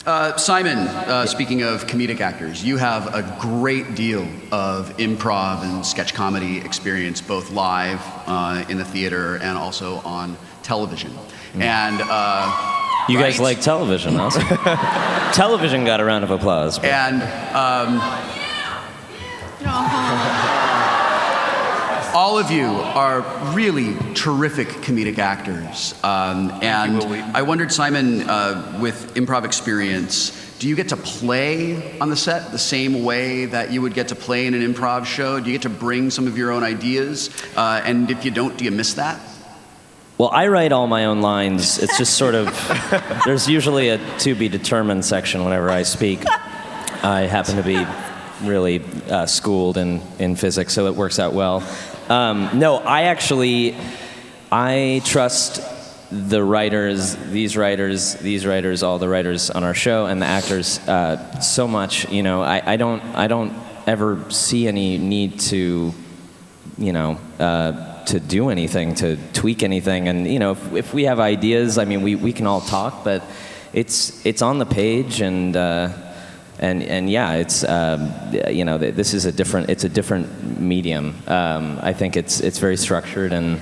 Simon, speaking of comedic actors, you have a great deal of improv and sketch comedy experience, both live in the theater and also on television. And you guys like television, also. Television got a round of applause. But. And all of you are really terrific comedic actors. And I wondered, Simon, with improv experience, do you get to play on the set the same way that you would get to play in an improv show? Do you get to bring some of your own ideas? And if you don't, do you miss that? Well, I write all my own lines. It's just sort of, there's usually a to be determined section whenever I speak. I happen to be really schooled in physics, so it works out well. No, I trust the writers, these writers, all the writers on our show, and the actors so much. You know, I don't ever see any need to, you know, to do anything, to tweak anything. And you know, if we have ideas, I mean, we can all talk, but it's on the page, and yeah, it's you know, this is a different medium. I think it's very structured, and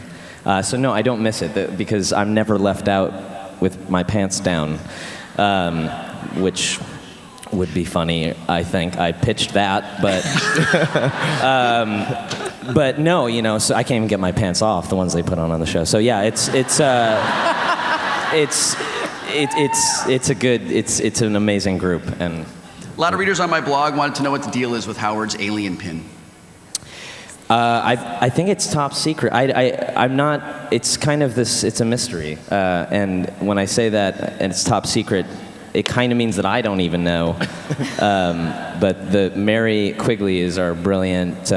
so no, I don't miss it because I'm never left out with my pants down, which would be funny. I think I pitched that, but no, you know, so I can't even get my pants off, the ones they put on the show. So yeah, it's an amazing group. And a lot of readers on my blog wanted to know what the deal is with Howard's alien pin. I think it's top secret. I'm not. It's kind of this. It's a mystery. And when I say that and it's top secret, it kind of means that I don't even know. But the Mary Quigley is our brilliant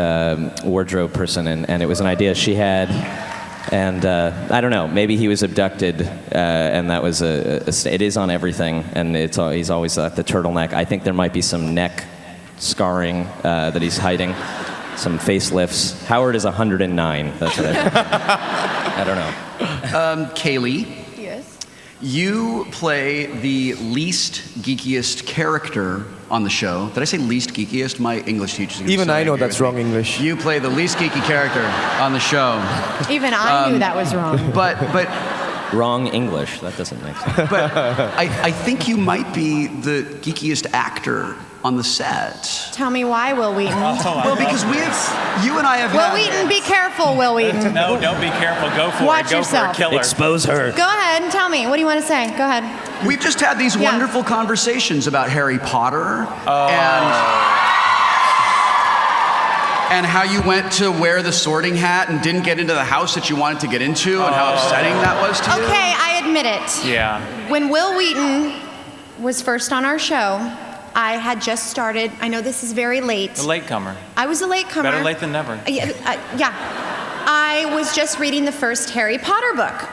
wardrobe person, and it was an idea she had. And I don't know, maybe he was abducted, and that was it is on everything, and he's always at the turtleneck. I think there might be some neck scarring that he's hiding, some facelifts. Howard is 109, that's what I don't know. Kaylee. Yes? You play the least geekiest character on the show. Did I say least geekiest? My English teacher's gonna Even so I know angry that's with wrong me. English. You play the least geeky character on the show. Even I knew that was wrong. But Wrong English, that doesn't make sense. But I think you might be the geekiest actor on the set. Tell me why, Wil Wheaton. Well, because you and I have Wil Wheaton, be careful, Wil Wheaton. No, don't be careful. Go for Watch it. Go yourself. for a killer. Expose her. Go ahead and tell me. What do you want to say? Go ahead. We've just had these Yeah. wonderful conversations about Harry Potter and how you went to wear the sorting hat and didn't get into the house that you wanted to get into, and how upsetting that was to you. Okay, I admit it. Yeah. When Wil Wheaton was first on our show, I had just started. I know this is very late. The latecomer. I was a latecomer. Better late than never. Yeah. I was just reading the first Harry Potter book.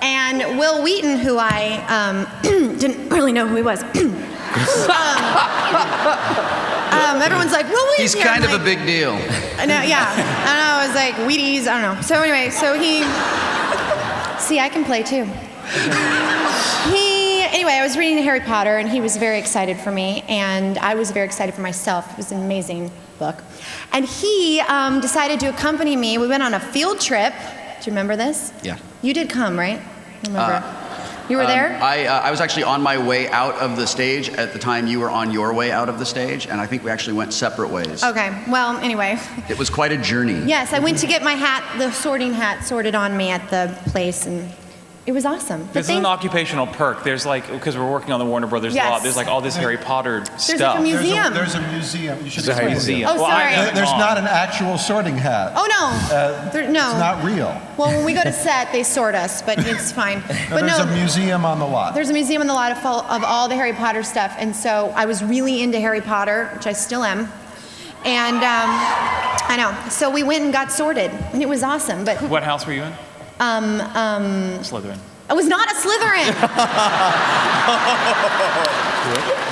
And Wil Wheaton, who I didn't really know who he was. Everyone's like, Wil Wheaton. He's kind of a big deal. I know, yeah. I don't know, I was like, Wheaties, I don't know. So anyway, see, I can play too. Anyway, I was reading Harry Potter, and he was very excited for me, and I was very excited for myself. It was an amazing book. And he decided to accompany me. We went on a field trip. Do you remember this? Yeah. You did come, right? I remember. You were there? I was actually on my way out of the stage at the time you were on your way out of the stage, and I think we actually went separate ways. Okay, well, anyway. It was quite a journey. Yes, I went to get my hat, the sorting hat, sorted on me at the place, and it was awesome. This is an occupational perk. There's like, because we're working on the Warner Brothers lot, there's like all this Harry Potter stuff. There's like a museum. There's a museum. You should There's a museum. Oh, sorry. There's not an actual sorting hat. Oh, no. No. It's not real. Well, when we go to set, they sort us, but it's fine. But There's a museum on the lot. There's a museum on the lot of all the Harry Potter stuff, and so I was really into Harry Potter, which I still am. And I know. So we went and got sorted, and it was awesome. But what house were you in? Slytherin. I was not a Slytherin.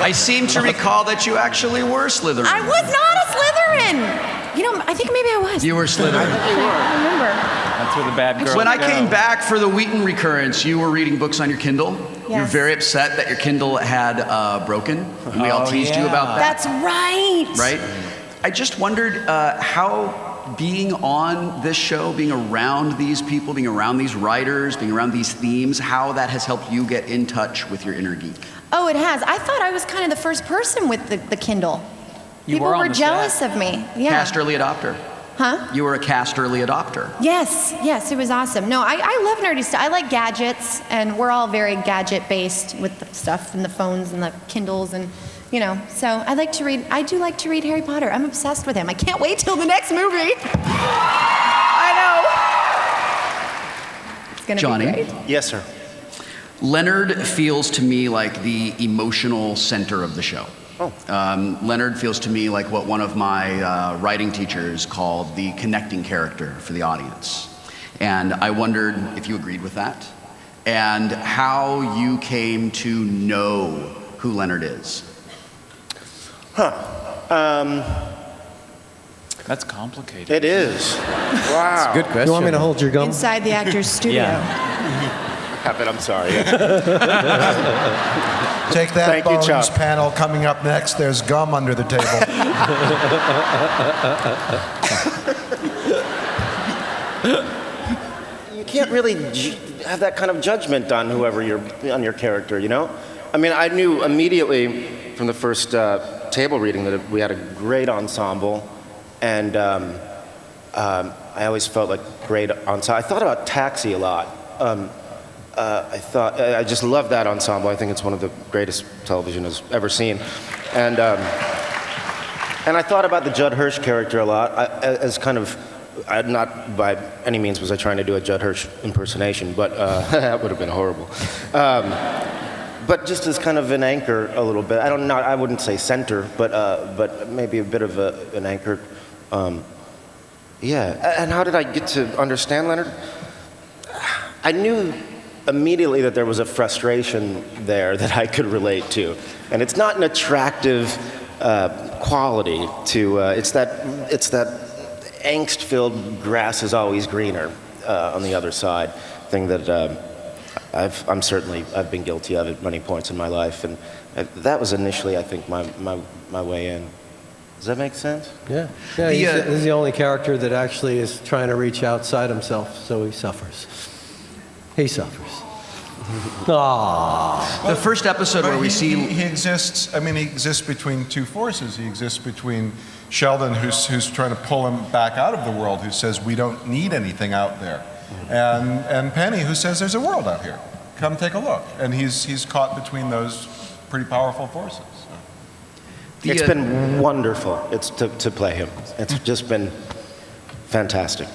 I seem to recall that you actually were Slytherin. I was not a Slytherin. You know, I think maybe I was. You were Slytherin. I remember. That's where the bad girls When I go. came back for the Wheaton recurrence, you were reading books on your Kindle? You were very upset that your Kindle had broken, and we all teased you about that. That's right. Right? I just wondered how being on this show, being around these people, being around these writers, being around these themes, how that has helped you get in touch with your inner geek. Oh, it has. I thought I was kind of the first person with the Kindle. People on were the jealous set. of me. Yeah. Cast early adopter. Huh? You were a cast early adopter. Yes, yes, it was awesome. No, I love nerdy stuff. I like gadgets, and we're all very gadget-based with the stuff and the phones and the Kindles and, you know. So I like to read. I do like to read Harry Potter. I'm obsessed with him. I can't wait till the next movie. I know. It's gonna Johnny? be great. Yes, sir. Leonard feels to me like the emotional center of the show. Oh. Leonard feels to me like what one of my writing teachers called the connecting character for the audience. And I wondered if you agreed with that and how you came to know who Leonard is. That's complicated. It is. Wow. Good question. You want me to hold your gum? Inside the actor's studio. I'm sorry. Take that, Thank you, Bones Chuck. panel coming up next. There's gum under the table. You can't really have that kind of judgment on whoever on your character, you know? I mean, I knew immediately from the first table reading that we had a great ensemble, and I always felt like great ensemble. I thought about Taxi a lot. I just love that ensemble. I think it's one of the greatest television has ever seen. And I thought about the Judd Hirsch character a lot as kind of, not by any means was I trying to do a Judd Hirsch impersonation, but that would have been horrible. But just as kind of an anchor a little bit. I wouldn't say center, but maybe a bit of an anchor. Yeah, and how did I get to understand Leonard? I knew immediately that there was a frustration there that I could relate to. And it's not an attractive quality to, it's that angst-filled grass is always greener on the other side thing that I've been guilty of at many points in my life. And that was initially, I think, my way in. Does that make sense? Yeah. He's the only character that actually is trying to reach outside himself, so he suffers. He suffers. Aww. The first episode where we see... He exists, I mean, he exists between two forces. He exists between Sheldon, who's trying to pull him back out of the world, who says, we don't need anything out there. And Penny, who says, there's a world out here. Come take a look. And he's caught between those pretty powerful forces. It's been wonderful to play him. It's just been fantastic.